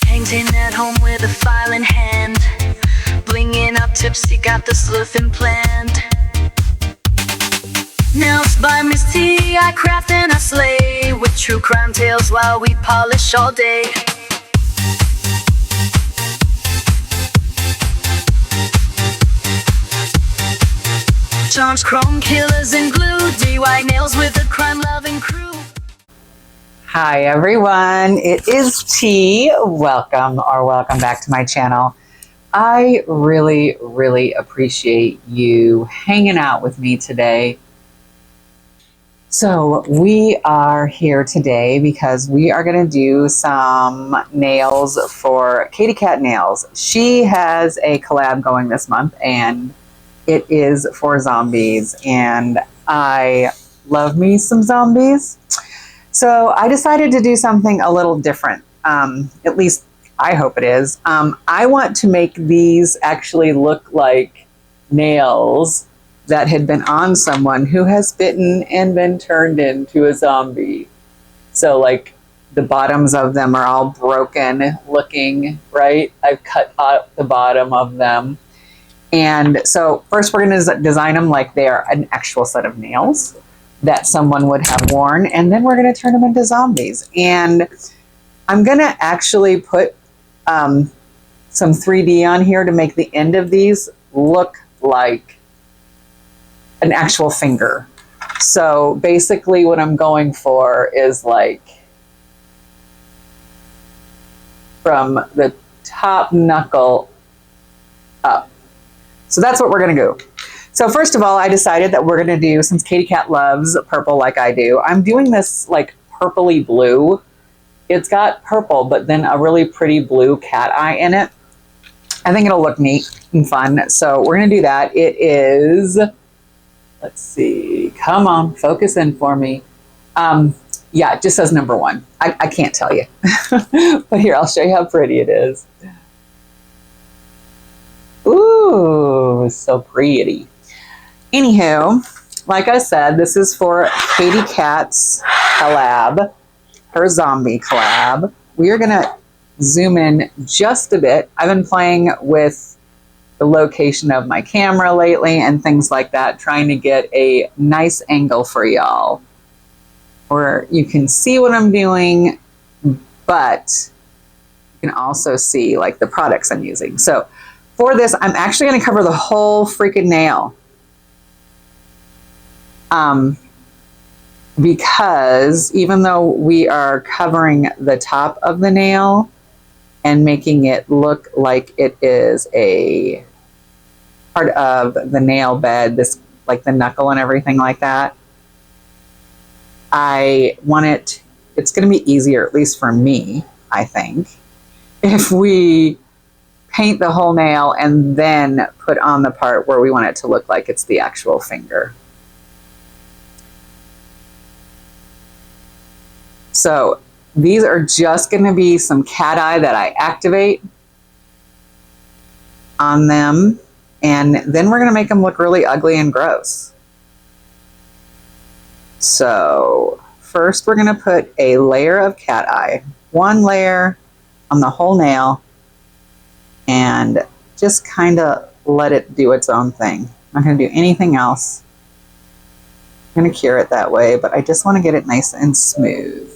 Painting at home with a file in hand, blinging up tipsy, got the sleuthing planned. Nails by Misty, I craft and I slay, with true crime tales while we polish all day. Charms, chrome killers, and glue, DIYNails with a crime-loving crew. Hi everyone, it is T. Welcome back to my channel. I really appreciate you hanging out with me today. So we are here today because we are going to do some nails for Katie Cat Nails. She has a collab going this month and it is for zombies, and I love me some zombies. So I decided to do something a little different, at least I hope it is. I want to make these actually look like nails that had been on someone who has bitten and been turned into a zombie. So like the bottoms of them are all broken looking, right? I've cut out the bottom of them. And so first we're going to design them like they're an actual set of nails that someone would have worn, and then we're going to turn them into zombies. And I'm going to actually put some 3D on here to make the end of these look like an actual finger. So basically what I'm going for is like from the top knuckle up. So that's what we're going to do. So first of all, I decided that we're going to do, since Katie Cat loves purple like I do, I'm doing this like purpley blue. It's got purple, but then a really pretty blue cat eye in it. I think it'll look neat and fun. So we're going to do that. It is, let's see, come on, focus in for me. Yeah, it just says number 1. I can't tell you. But here, I'll show you how pretty it is. Ooh, so pretty. Anywho, like I said, this is for Katie Cat's collab, her zombie collab. We are going to zoom in just a bit. I've been playing with the location of my camera lately and things like that, trying to get a nice angle for y'all where you can see what I'm doing, but you can also see like the products I'm using. So for this, I'm actually going to cover the whole freaking nail. Because even though we are covering the top of the nail and making it look like it is a part of the nail bed, this like the knuckle and everything like that, I want it's going to be easier, at least for me, I think, if we paint the whole nail and then put on the part where we want it to look like it's the actual finger. So these are just going to be some cat eye that I activate on them, and then we're going to make them look really ugly and gross. So first we're going to put a layer of cat eye, 1 layer on the whole nail, and just kind of let it do its own thing. I'm not going to do anything else. I'm going to cure it that way, but I just want to get it nice and smooth.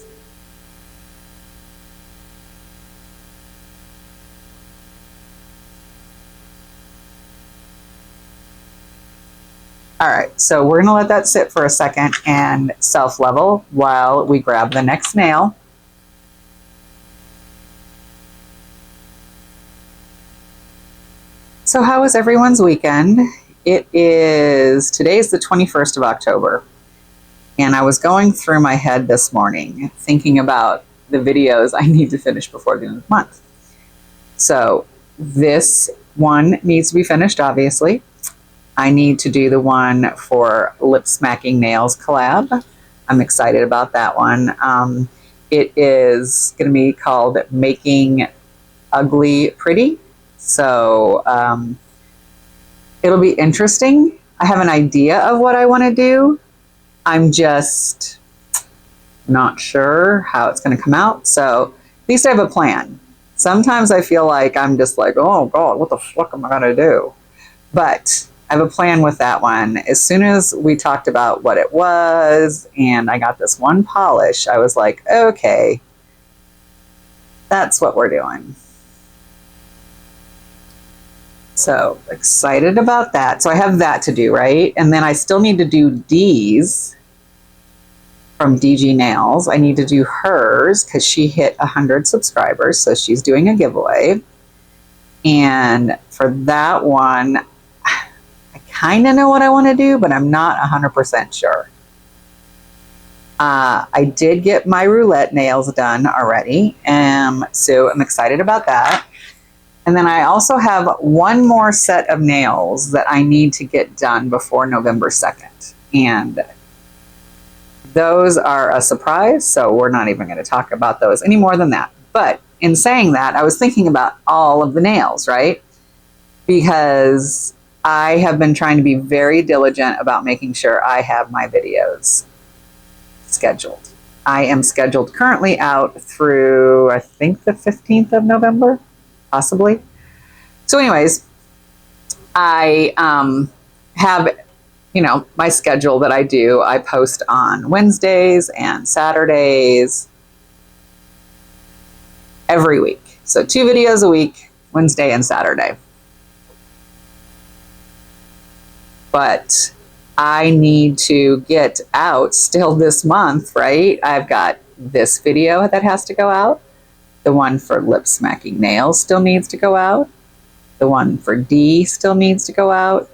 All right, so we're going to let that sit for a second and self-level while we grab the next nail. So how was everyone's weekend? Today's the 21st of October, and I was going through my head this morning thinking about the videos I need to finish before the end of the month. So this one needs to be finished, obviously. I need to do the one for Lip Smacking Nails collab. I'm excited about that one. It is going to be called Making Ugly Pretty. So it'll be interesting. I have an idea of what I want to do. I'm just not sure how it's going to come out. So at least I have a plan. Sometimes I feel like I'm just like, oh God, what the fuck am I gonna do? But I have a plan with that one. As soon as we talked about what it was and I got this one polish, I was like, okay, that's what we're doing. So excited about that. So I have that to do, right? And then I still need to do D's from DIYNails. I need to do hers because she hit 100 subscribers. So she's doing a giveaway. And for that one, I kind of know what I want to do, but I'm not 100% sure. I did get my roulette nails done already, so I'm excited about that. And then I also have one more set of nails that I need to get done before November 2nd. And those are a surprise, so we're not even going to talk about those any more than that. But in saying that, I was thinking about all of the nails, right? Because I have been trying to be very diligent about making sure I have my videos scheduled. I am scheduled currently out through, I think, the 15th of November, possibly. So anyways, I have, my schedule that I do. I post on Wednesdays and Saturdays every week. So 2 videos a week, Wednesday and Saturday. But I need to get out still this month, right? I've got this video that has to go out. The one for lip smacking nails still needs to go out. The one for D still needs to go out.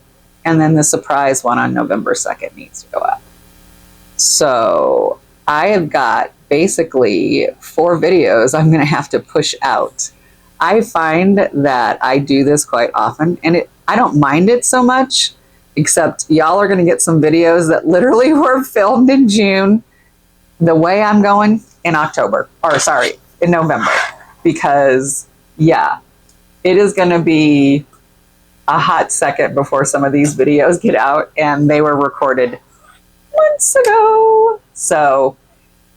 And then the surprise one on November 2nd needs to go out. So I have got basically 4 videos I'm going to have to push out. I find that I do this quite often, and I don't mind it so much, except y'all are going to get some videos that literally were filmed in June, the way I'm going in in November. Because, yeah, it is going to be a hot second before some of these videos get out, and they were recorded months ago. So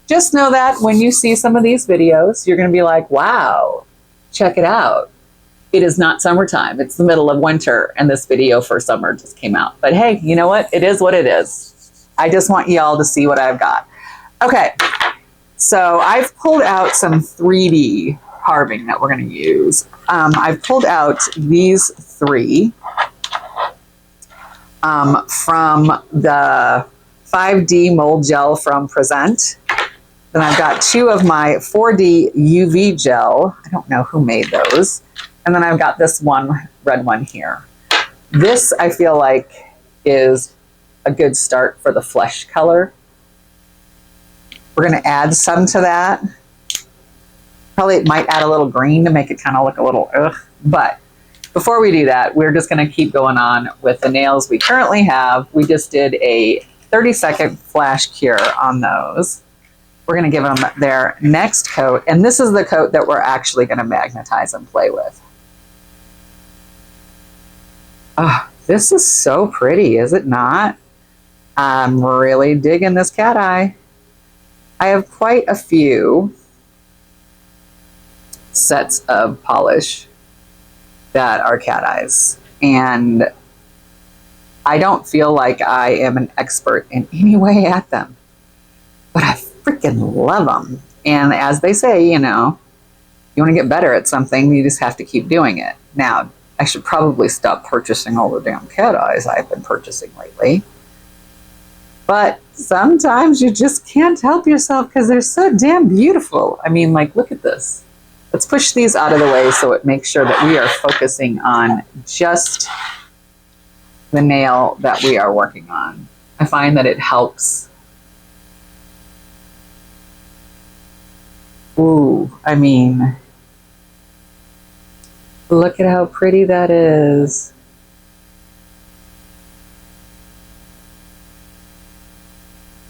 just know that when you see some of these videos, you're going to be like, wow, check it out. It is not summertime. It's the middle of winter, and this video for summer just came out. But hey, you know what? It is what it is. I just want y'all to see what I've got. Okay, so I've pulled out some 3D carving that we're going to use. I've pulled out these 3 from the 5D mold gel from Present. Then I've got 2 of my 4D UV gel. I don't know who made those. And then I've got this one red one here. This, I feel like, is a good start for the flesh color. We're going to add some to that. Probably it might add a little green to make it kind of look a little ugh. But before we do that, we're just going to keep going on with the nails we currently have. We just did a 30-second flash cure on those. We're going to give them their next coat. And this is the coat that we're actually going to magnetize and play with. Oh, this is so pretty, is it not? I'm really digging this cat eye. I have quite a few sets of polish that are cat eyes, and I don't feel like I am an expert in any way at them, but I freaking love them. And as they say, you want to get better at something, you just have to keep doing it. Now, I should probably stop purchasing all the damn cat eyes I've been purchasing lately. But sometimes you just can't help yourself because they're so damn beautiful. I mean, like, look at this. Let's push these out of the way so it makes sure that we are focusing on just the nail that we are working on. I find that it helps. Ooh, I mean, look at how pretty that is.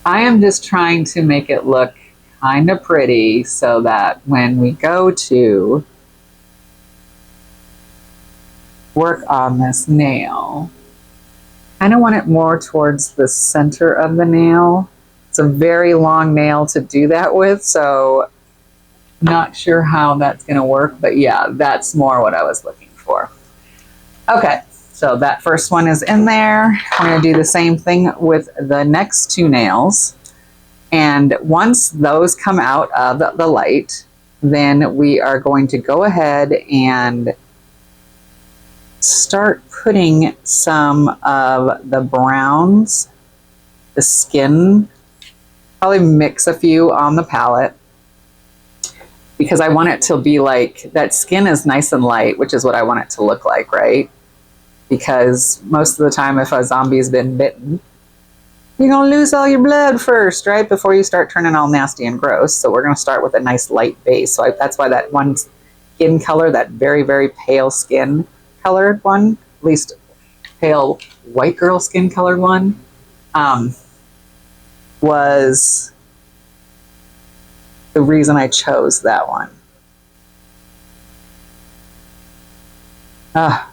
I am just trying to make it look kind of pretty so that when we go to work on this nail, I kind of want it more towards the center of the nail. It's a very long nail to do that with, so Not sure how that's going to work, but yeah, that's more what I was looking for. Okay, so that first one is in there. I'm going to do the same thing with the next two nails. And once those come out of the light, then we are going to go ahead and start putting some of the browns, the skin, probably mix a few on the palette, because I want it to be like, that skin is nice and light, which is what I want it to look like, right? Because most of the time if a zombie's been bitten, you're going to lose all your blood first, right? Before you start turning all nasty and gross. So we're going to start with a nice light base. So that's why that one skin color, that very, very pale skin colored one, at least pale white girl skin colored one, was the reason I chose that one. I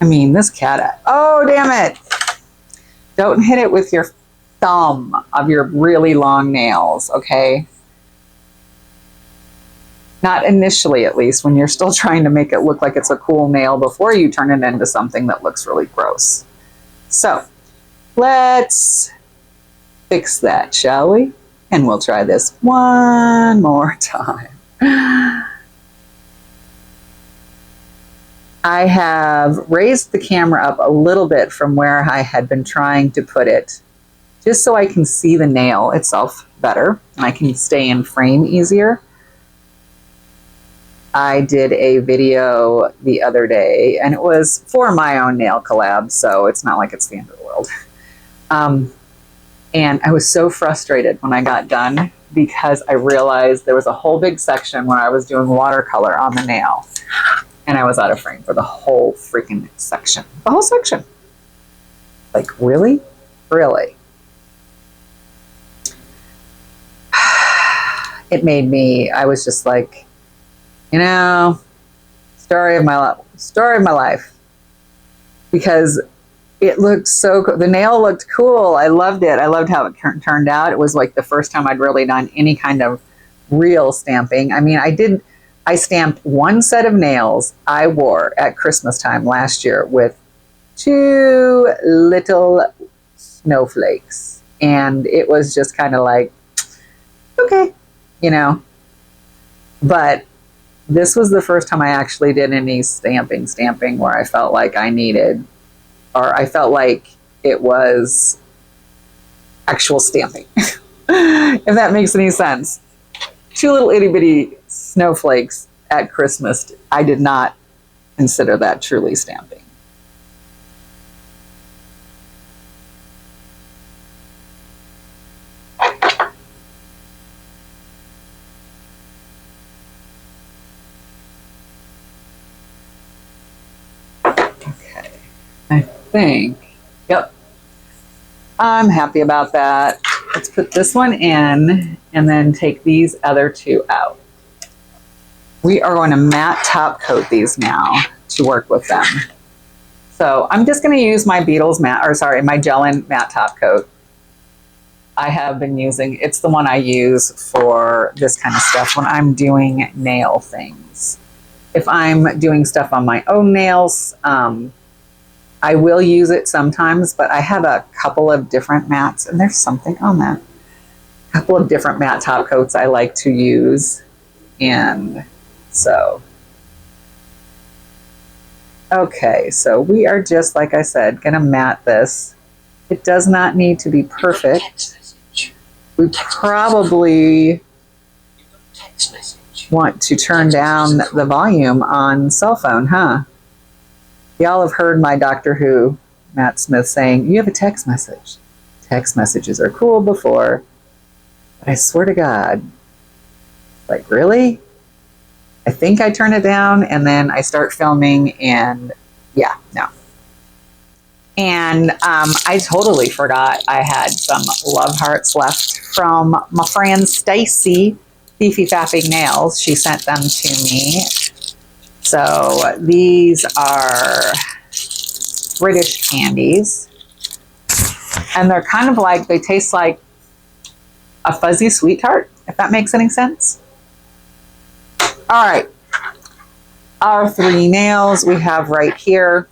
mean, this cat, oh, damn it. Don't hit it with your thumb of your really long nails, okay? Not initially, at least, when you're still trying to make it look like it's a cool nail before you turn it into something that looks really gross. So, let's fix that, shall we? And we'll try this one more time. I have raised the camera up a little bit from where I had been trying to put it, just so I can see the nail itself better and I can stay in frame easier. I did a video the other day, and it was for my own nail collab, so it's not like it's the end of the world. And I was so frustrated when I got done because I realized there was a whole big section where I was doing watercolor on the nail. And I was out of frame for the whole freaking section. The whole section. Like, really? Really? It made me, I was just like, you know, story of my life. Because it looked so cool. The nail looked cool. I loved it. I loved how it turned out. It was like the first time I'd really done any kind of real stamping. I mean, I stamped one set of nails I wore at Christmas time last year with 2 little snowflakes. And it was just kind of like, okay, you know. But this was the first time I actually did any stamping where I felt like I needed, or I felt like it was actual stamping. If that makes any sense. 2 little itty bitty snowflakes at Christmas, I did not consider that truly stamping. Okay, I think, yep, I'm happy about that. Let's put this one in and then take these other 2 out. We are going to matte top coat these now to work with them. So I'm just going to use my Beetles matte, or sorry, my Gel-In matte top coat. I have been using, it's the one I use for this kind of stuff when I'm doing nail things. If I'm doing stuff on my own nails, I will use it sometimes, but I have a couple of different mattes, and there's something on that. A couple of different matte top coats I like to use, and so. Okay, so we are just, like I said, gonna matte this. It does not need to be perfect. We probably want to turn down the volume on cell phone, huh? Y'all have heard my Doctor Who, Matt Smith, saying, you have a text message. Text messages are cool before, but I swear to God, like, really? I think I turn it down and then I start filming and yeah, no. And I totally forgot I had some love hearts left from my friend Stacy, Fifi Faffing Nails. She sent them to me. So these are British candies. And they're kind of like, they taste like a fuzzy sweet tart, if that makes any sense. All right, our 3 nails we have right here.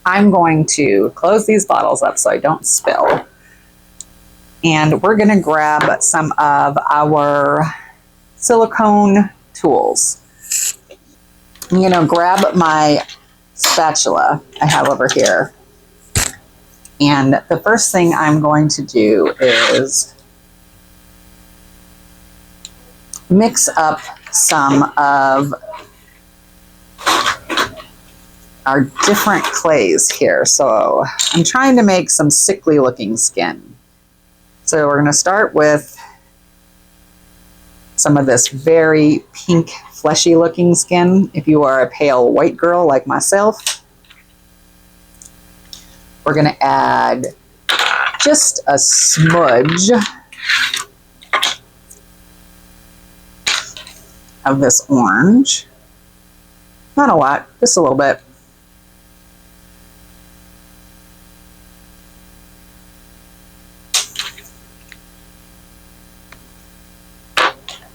I'm going to close these bottles up so I don't spill. And we're going to grab some of our silicone tools. I'm going to grab my spatula I have over here. And the first thing I'm going to do is mix up some of our different clays here. So I'm trying to make some sickly looking skin. So we're going to start with some of this very pink, fleshy looking skin. If you are a pale white girl like myself, we're going to add just a smudge of this orange. Not a lot, just a little bit.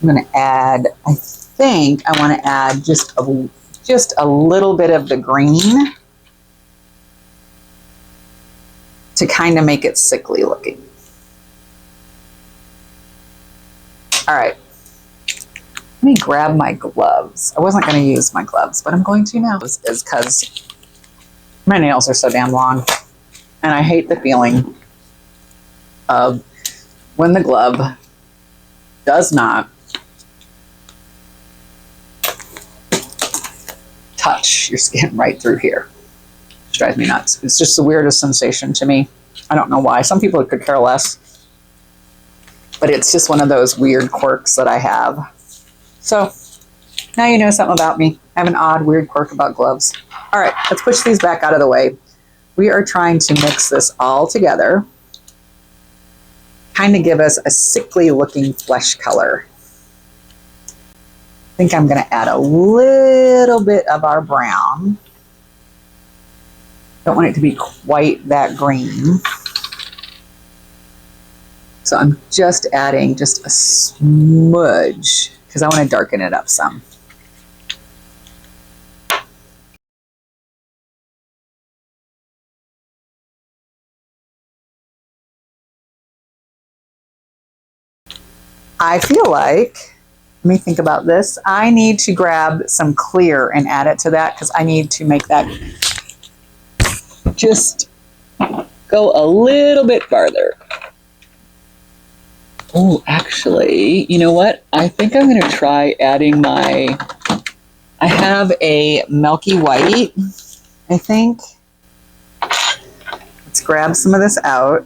I'm going to add, I think I want to add just a little bit of the green to kind of make it sickly looking. All right, let me grab my gloves. I wasn't going to use my gloves, but I'm going to now. Is because my nails are so damn long, and I hate the feeling of when the glove does not touch your skin right through here. It drives me nuts. It's just the weirdest sensation to me. I don't know why. Some people could care less, but it's just one of those weird quirks that I have. So now you know something about me. I have an odd, weird quirk about gloves. All right, let's push these back out of the way. We are trying to mix this all together, kind of give us a sickly looking flesh color. I think I'm going to add a little bit of our brown. Don't want it to be quite that green. So I'm just adding just a smudge because I want to darken it up some. I feel like, let me think about this. I need to grab some clear and add it to that because I need to make that just go a little bit farther. Oh, actually, you know what? I think I'm going to try adding I have a milky white, I think. Let's grab some of this out.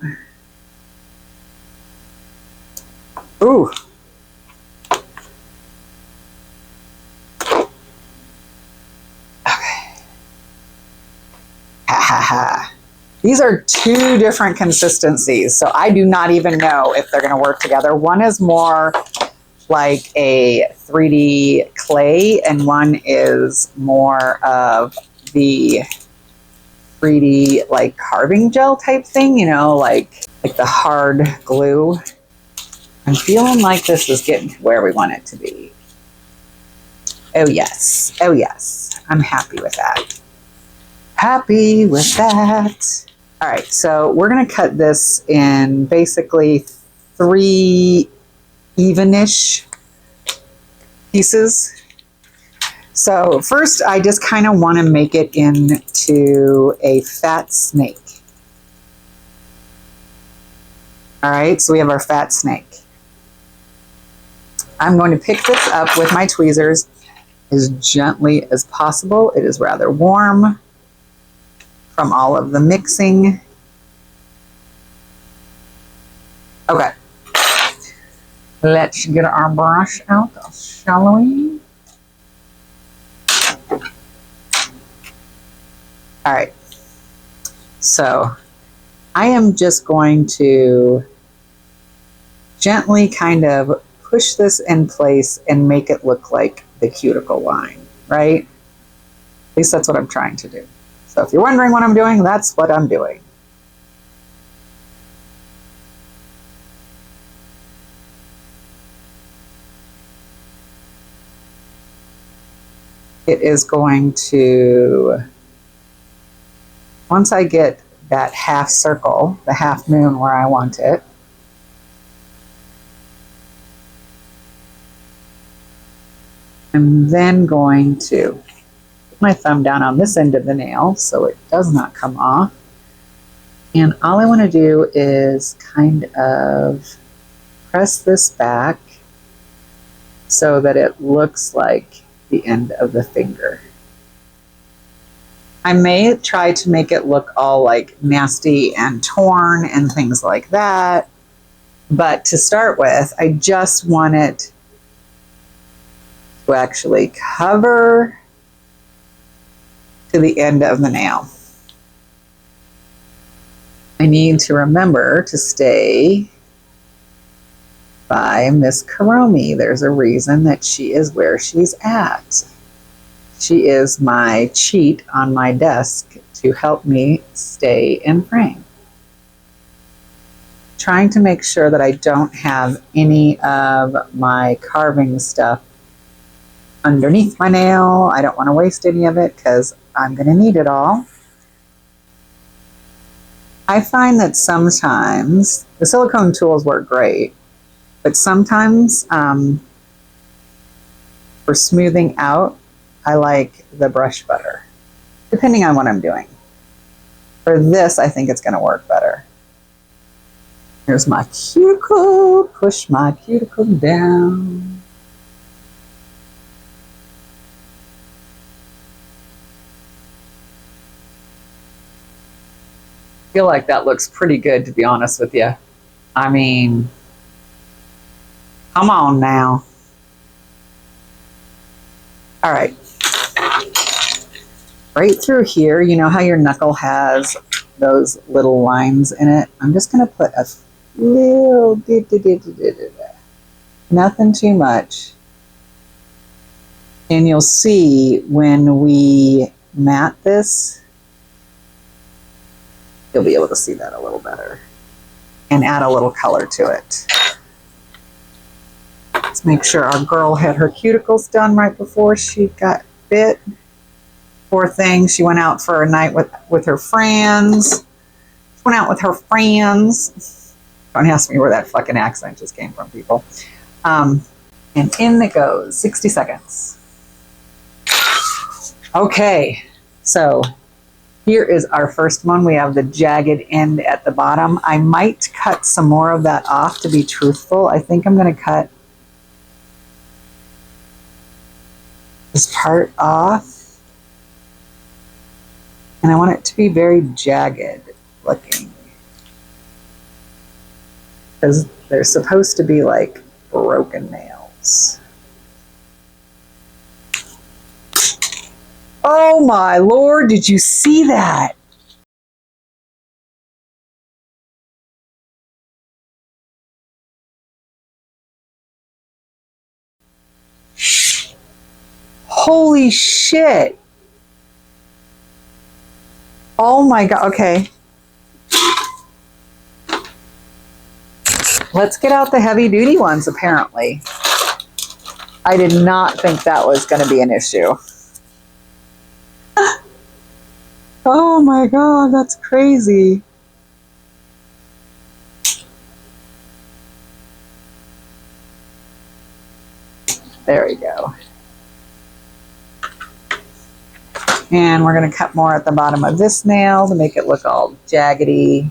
Ooh. These are 2 different consistencies, so I do not even know if they're going to work together. One is more like a 3D clay, and one is more of the 3D like carving gel type thing, you know, like the hard glue. I'm feeling like this is getting to where we want it to be. Oh yes, oh yes, I'm happy with that. Happy with that. All right, so we're going to cut this in basically 3 evenish pieces. So first, I just kind of want to make it into a fat snake. All right, so we have our fat snake. I'm going to pick this up with my tweezers as gently as possible. It is rather warm from all of the mixing. Okay, let's get our brush out, shall we? All right, so I am just going to gently kind of push this in place and make it look like the cuticle line, right? At least that's what I'm trying to do. So if you're wondering what I'm doing, that's what I'm doing. it is going to, once I get that half circle, the half moon where I want it, I'm then going to put my thumb down on this end of the nail so it does not come off. And all I want to do is kind of press this back so that it looks like the end of the finger. I may try to make it look all like nasty and torn and things like that. But to start with, I just want it to actually cover to the end of the nail. I need to remember to stay by Miss Karomi. There's a reason that she is where she's at. She is my cheat on my desk to help me stay in frame. Trying to make sure that I don't have any of my carving stuff underneath my nail. I don't want to waste any of it because I'm going to need it all. I find that sometimes the silicone tools work great, but sometimes for smoothing out, I like the brush butter, depending on what I'm doing. For this, I think it's going to work better. Here's my cuticle, push my cuticle down. I feel like that looks pretty good, to be honest with you. I mean, come on now. All right. Right through here, you know how your knuckle has those little lines in it? I'm just going to put a little, nothing too much. And you'll see when we mat this, you'll be able to see that a little better and add a little color to it. Let's make sure our girl had her cuticles done right before she got bit. Poor thing, she went out for a night with her friends. She went out with her friends. Don't ask me where that fucking accent just came from, people. And in it goes, 60 seconds. Okay, so here is our first one. We have the jagged end at the bottom. I might cut some more of that off, to be truthful. I think I'm going to cut this part off. And I want it to be very jagged looking. Because they're supposed to be like broken nails. Oh my Lord, did you see that? Holy shit. Oh my God, okay. Let's get out the heavy duty ones, apparently. I did not think that was going to be an issue. Oh my God, that's crazy. There we go. And we're going to cut more at the bottom of this nail to make it look all jaggedy.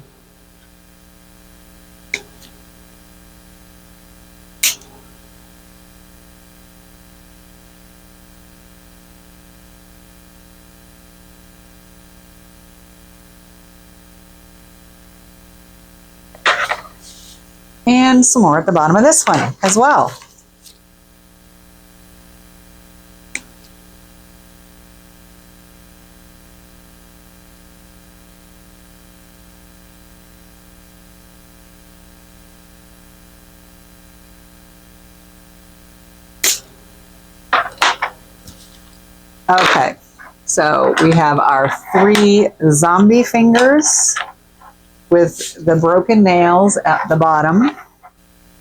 And some more at the bottom of this one as well. Okay, so we have our 3 zombie fingers with the broken nails at the bottom.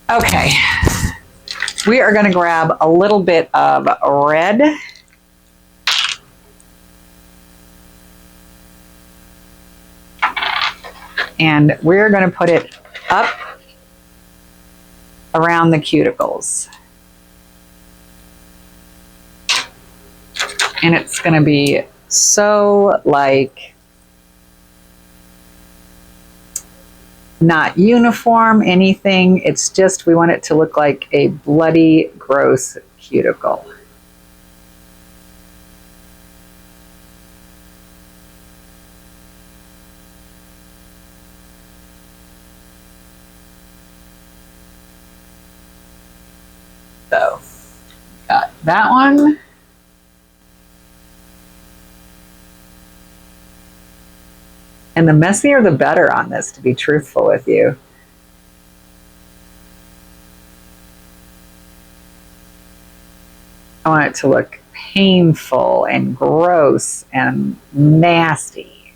Okay, we are going to grab a little bit of red And we're going to put it up around the cuticles. And it's going to be so like not uniform, anything. It's just we want it to look like a bloody, gross cuticle. So, got that one. And the messier the better on this, to be truthful with you. I want it to look painful and gross and nasty.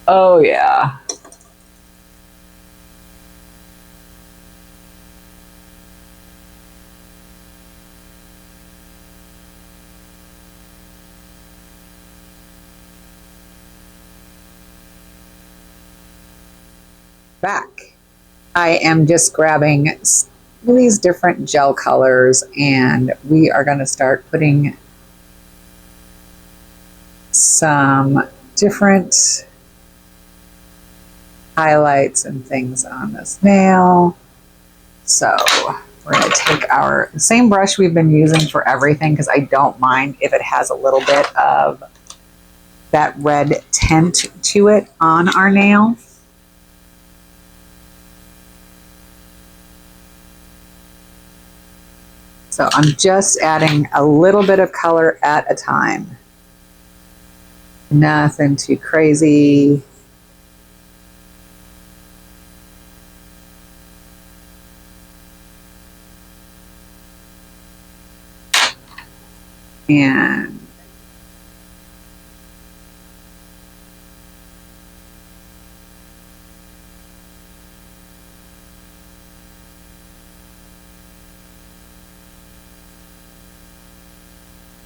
Oh yeah. Back. I am just grabbing these different gel colors and we are going to start putting some different highlights and things on this nail. So we're going to take our same brush we've been using for everything because I don't mind if it has a little bit of that red tint to it on our nail. So I'm just adding a little bit of color at a time. Nothing too crazy. And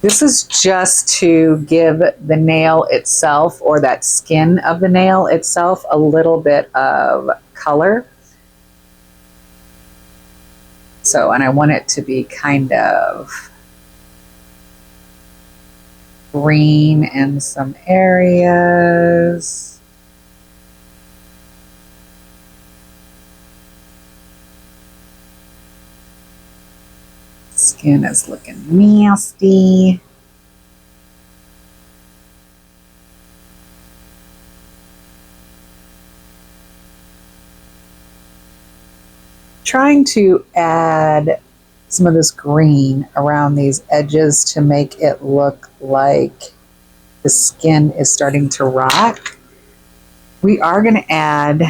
this is just to give the nail itself, or that skin of the nail itself, a little bit of color. So, and I want it to be kind of green in some areas. Skin is looking nasty. Trying to add some of this green around these edges to make it look like the skin is starting to rot. We are going to add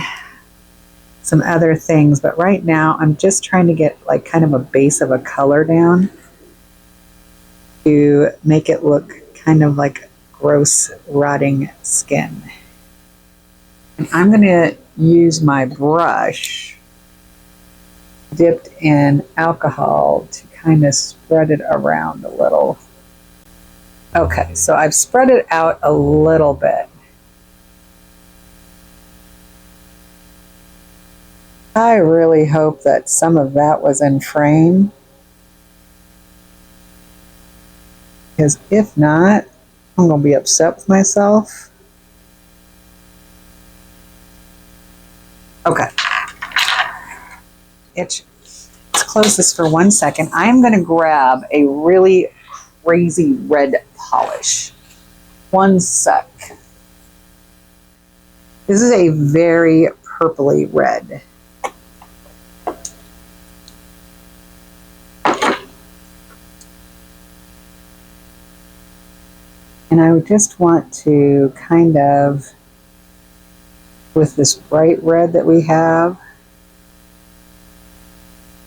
some other things, but right now I'm just trying to get like kind of a base of a color down to make it look kind of like gross rotting skin. And I'm going to use my brush dipped in alcohol to kind of spread it around a little. Okay, so I've spread it out a little bit. I really hope that some of that was in frame, because if not, I'm going to be upset with myself. Okay. Let's close this for 1 second. I'm going to grab a really crazy red polish. 1 sec. This is a very purpley red. And I would just want to kind of, with this bright red that we have,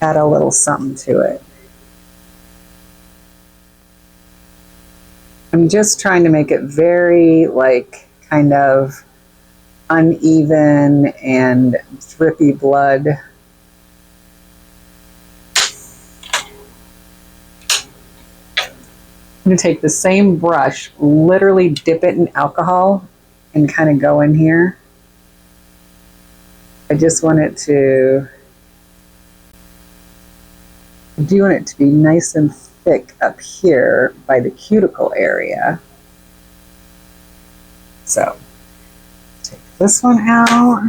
add a little something to it. I'm just trying to make it very like kind of uneven and drippy blood. going to take the same brush, literally dip it in alcohol and kind of go in here. I just want it to, I do want it to be nice and thick up here by the cuticle area. So take this one out.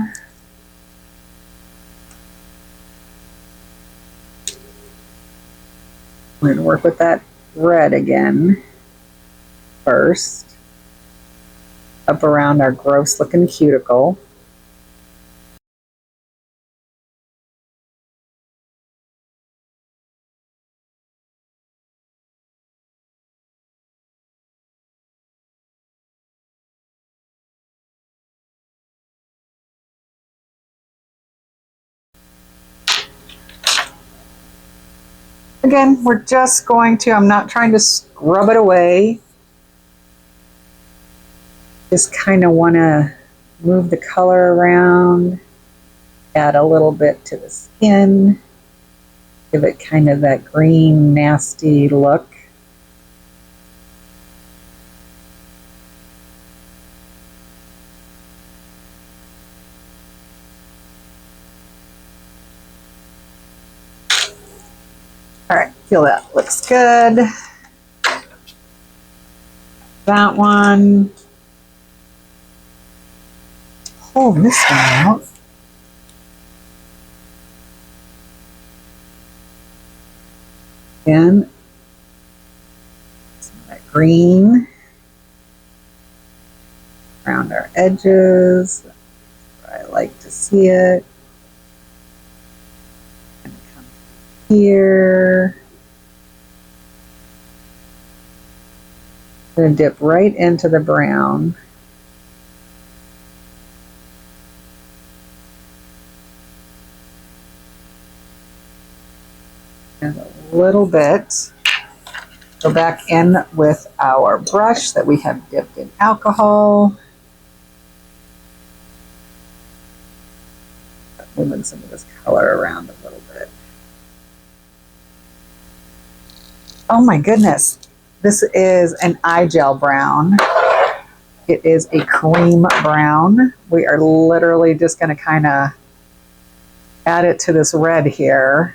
We're going to work with that red again first, up around our gross looking cuticle. Again, we're just going to, I'm not trying to scrub it away. Just kind of want to move the color around, add a little bit to the skin, give it kind of that green, nasty look. All right, feel that looks good. That one. Pull this one out. Again, some of that green around our edges. I like to see it. Here. I'm going to dip right into the brown. And a little bit. Go back in with our brush that we have dipped in alcohol. Moving some of this color around a little bit. Oh my goodness, this is an eye gel brown. It is a cream brown. We are literally just going to kind of add it to this red here.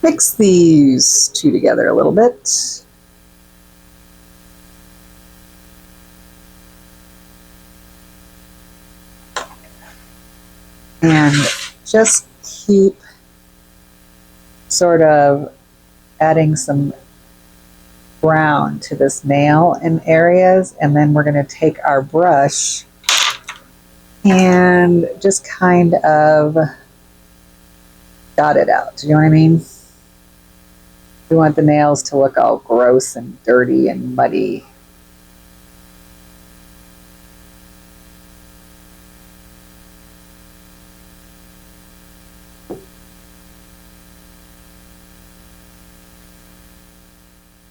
Mix these two together a little bit. And just keep sort of adding some brown to this nail in areas, and then we're going to take our brush and just kind of dot it out. Do you know what I mean? We want the nails to look all gross and dirty and muddy.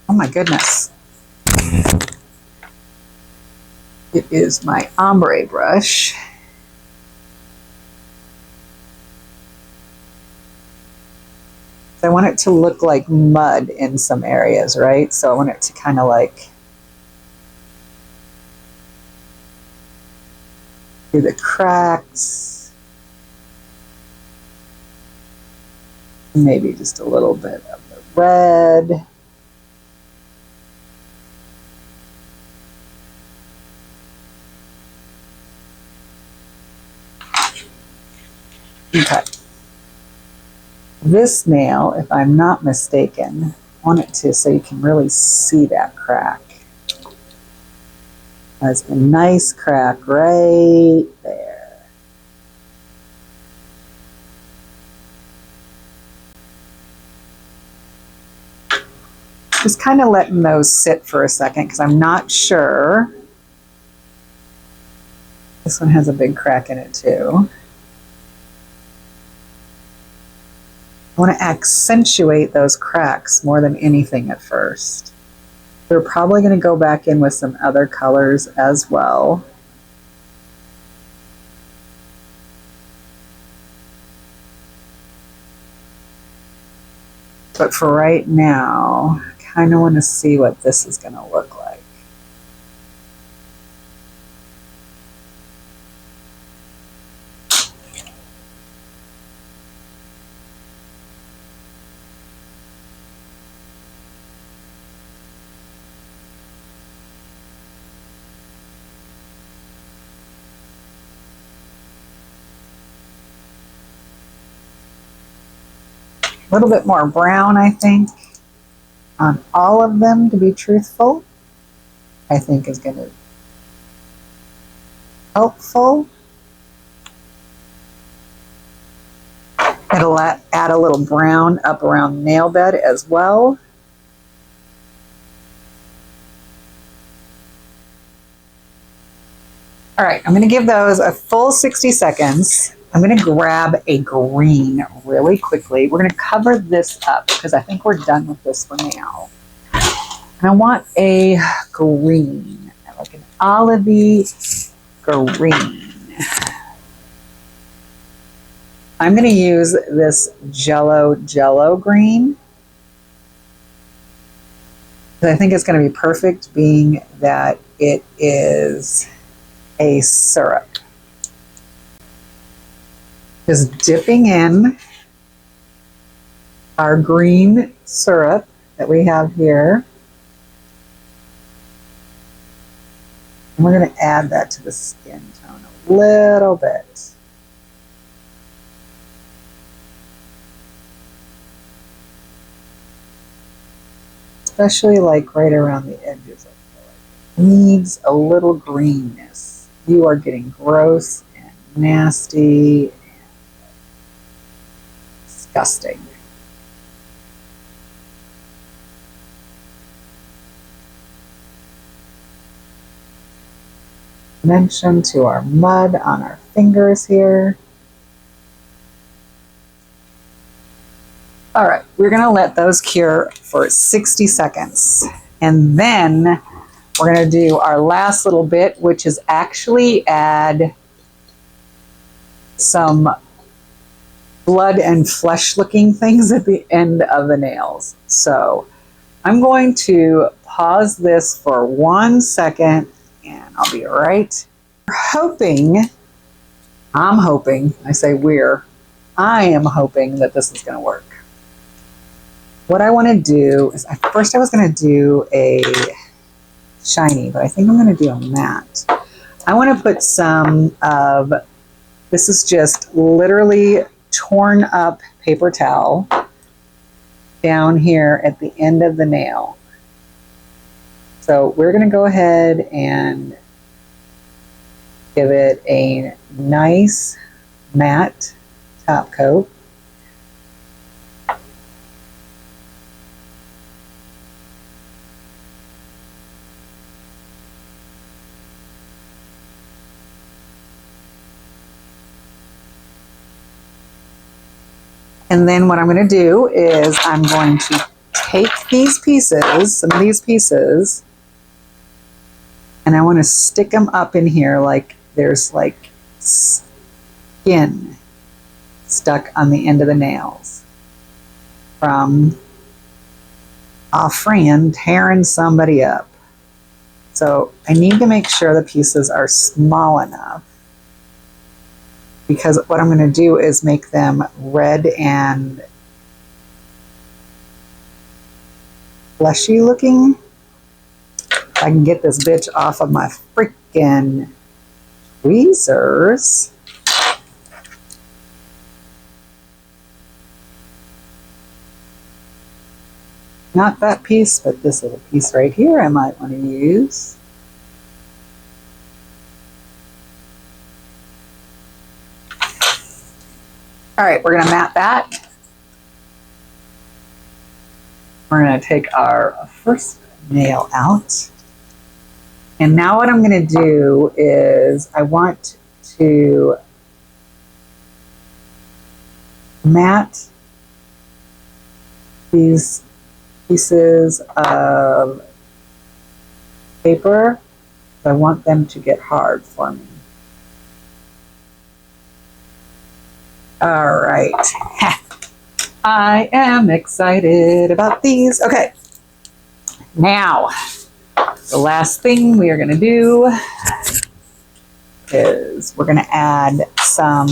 Oh my goodness. It is my ombre brush. I want it to look like mud in some areas, right? So I want it to kind of like do the cracks. Maybe just a little bit of the red. Okay. This nail, if I'm not mistaken, I want it to so you can really see that crack. There's a nice crack right there. Just kind of letting those sit for a second because I'm not sure. This one has a big crack in it too. I want to accentuate those cracks more than anything at first. We're probably going to go back in with some other colors as well. But for right now, I kind of want to see what this is going to look like. A little bit more brown, I think, on all of them, to be truthful, I think is going to be helpful. It'll add a little brown up around the nail bed as well. All right, I'm going to give those a full 60 seconds. I'm going to grab a green really quickly. We're going to cover this up because I think we're done with this for now. And I want a green, like an olivey green. I'm going to use this Jello green. I think it's going to be perfect, being that it is a syrup. Just dipping in our green syrup that we have here. And we're going to add that to the skin tone a little bit. Especially like right around the edges. It needs a little greenness. You are getting gross and nasty and disgusting. Mention to our mud on our fingers here. All right, we're gonna let those cure for 60 seconds. And then we're gonna do our last little bit, which is actually add some blood and flesh looking things at the end of the nails. So I'm going to pause this for 1 second and I'll be right. I'm hoping, I say I am hoping that this is gonna work. What I want to do is, first I was going to do a shiny, but I think I'm going to do a matte. I want to put some of, this is just literally torn up paper towel down here at the end of the nail. So we're going to go ahead and give it a nice matte top coat. And then what I'm going to do is I'm going to take these pieces, some of these pieces, and I want to stick them up in here like there's like skin stuck on the end of the nails from a friend tearing somebody up. So I need to make sure the pieces are small enough, because what I'm going to do is make them red and fleshy looking. If I can get this bitch off of my freaking tweezers. Not that piece, but this little piece right here I might want to use. All right, we're going to mat that. We're going to take our first nail out. And now what I'm going to do is I want to mat these pieces of paper. I want them to get hard for me. All right. I am excited about these. Okay, now the last thing we are going to do is we're going to add some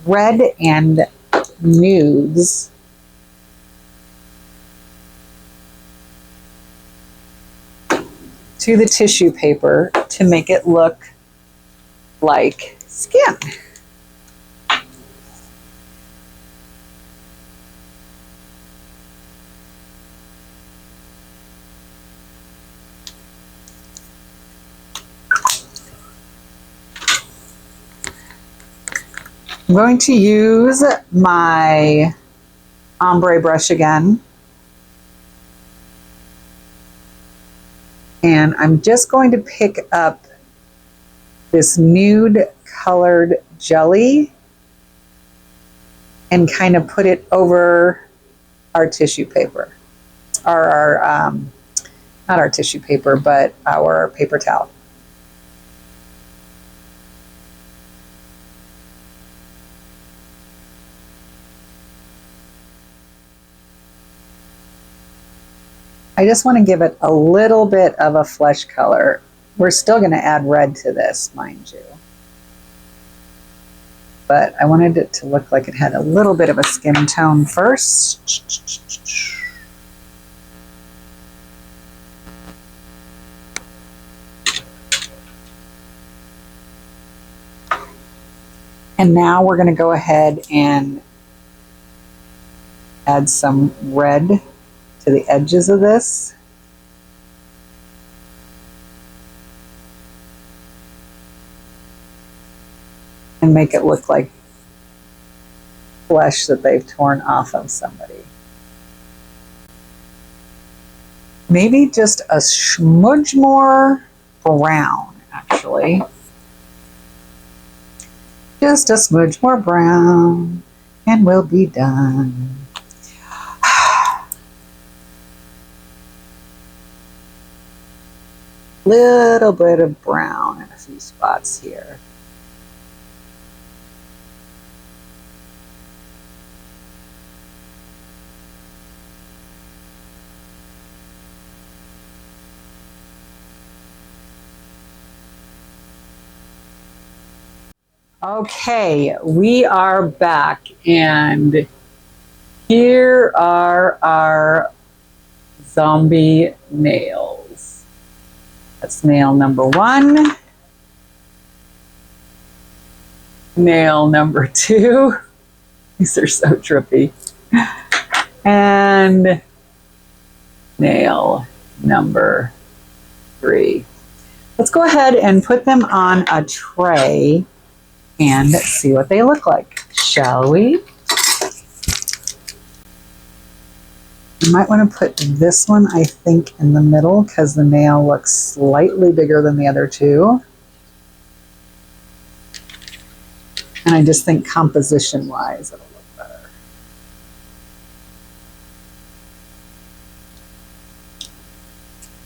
red and nudes to the tissue paper to make it look like skin. I'm going to use my ombre brush again. And I'm just going to pick up this nude colored jelly and kind of put it over our tissue paper. Or our, not our tissue paper, but our paper towel. I just want to give it a little bit of a flesh color. We're still going to add red to this, mind you. But I wanted it to look like it had a little bit of a skin tone first. And now we're going to go ahead and add some red to the edges of this. And make it look like flesh that they've torn off of somebody. Maybe just a smudge more brown, actually. Just a smudge more brown, and we'll be done. Little bit of brown in a few spots here. Okay, we are back, and here are our zombie nails. That's nail number 1, nail number 2. These are so trippy. And nail number 3. Let's go ahead and put them on a tray and see what they look like, shall we? You might want to put this one, I think, in the middle because the nail looks slightly bigger than the other two. And I just think composition-wise, it'll look better.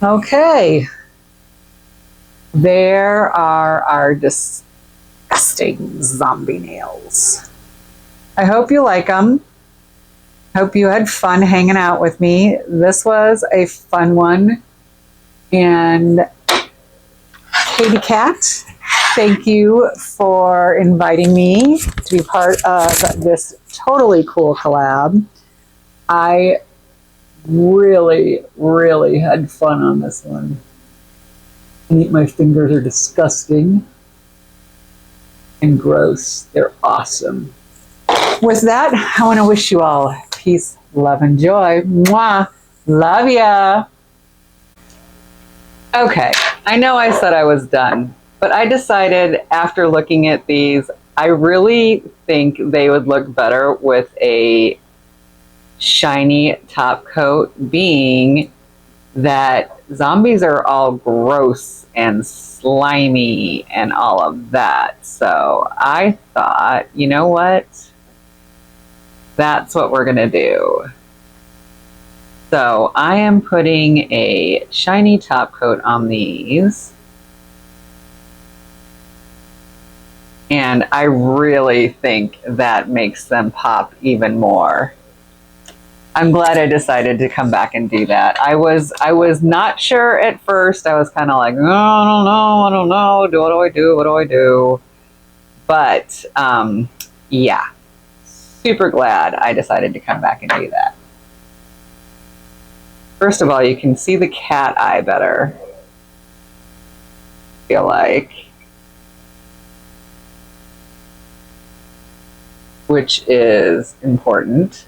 Okay. There are our disgusting zombie nails. I hope you like them. Hope you had fun hanging out with me. This was a fun one. And Katie Cat, thank you for inviting me to be part of this totally cool collab. I really, really had fun on this one. My fingers are disgusting and gross. They're awesome. With that, I want to wish you all peace, love, and joy. Mwah. Love ya. Okay, I know I said I was done, but I decided after looking at these, I really think they would look better with a shiny top coat, being that zombies are all gross and slimy and all of that. So I thought, you know what? That's what we're gonna do. So I am putting a shiny top coat on these. And I really think that makes them pop even more. I'm glad I decided to come back and do that. I was not sure at first. I was kind of like, oh, I don't know. What do I do? What do I do? But yeah, super glad I decided to come back and do that. First of all, you can see the cat eye better, I feel like, which is important.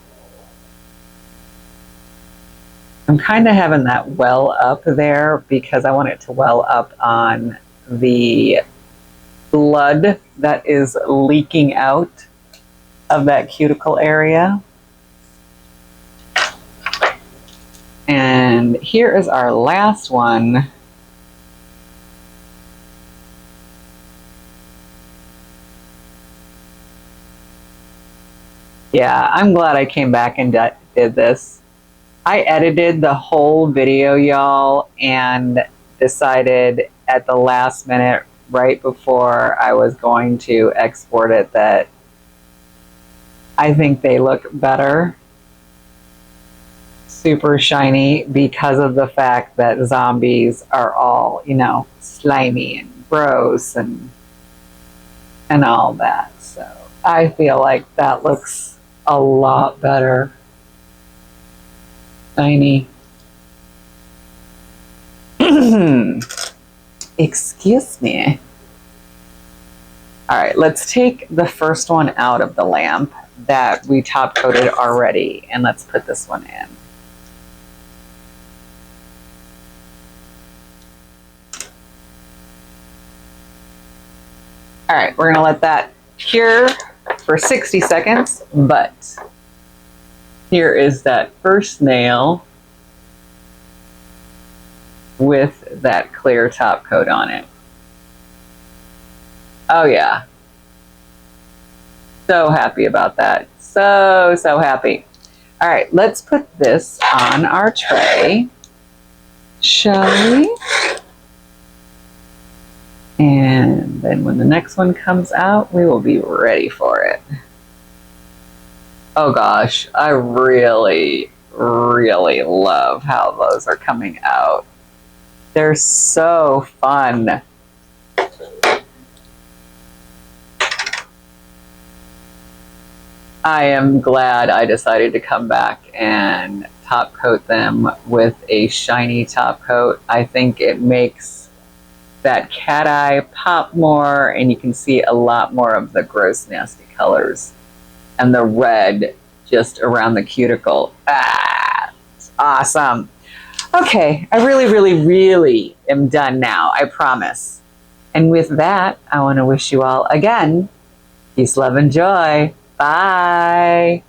I'm kind of having that well up there because I want it to well up on the blood that is leaking out of that cuticle area. And here is our last one. Yeah, I'm glad I came back and did this. I edited the whole video, y'all, and decided at the last minute, right before I was going to export it, that I think they look better. Super shiny because of the fact that zombies are all, you know, slimy and gross and all that. So I feel like that looks a lot better. Shiny. Excuse me. All right, let's take the first one out of the lamp that we top coated already, and let's put this one in. All right, we're gonna let that cure for 60 seconds, but here is that first nail with that clear top coat on it. Oh yeah. So happy about that. So happy. All right, let's put this on our tray, shall we? And then when the next one comes out, we will be ready for it. Oh gosh, I really, really love how those are coming out. They're so fun. I am glad I decided to come back and top coat them with a shiny top coat. I think it makes that cat eye pop more, and you can see a lot more of the gross, nasty colors. And the red just around the cuticle. Ah, it's awesome. Okay, I really, really, really am done now, I promise. And with that, I want to wish you all, again, peace, love, and joy. Bye.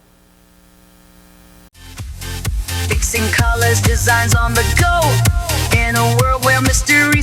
Fixing colors, designs on the go. In a world where mystery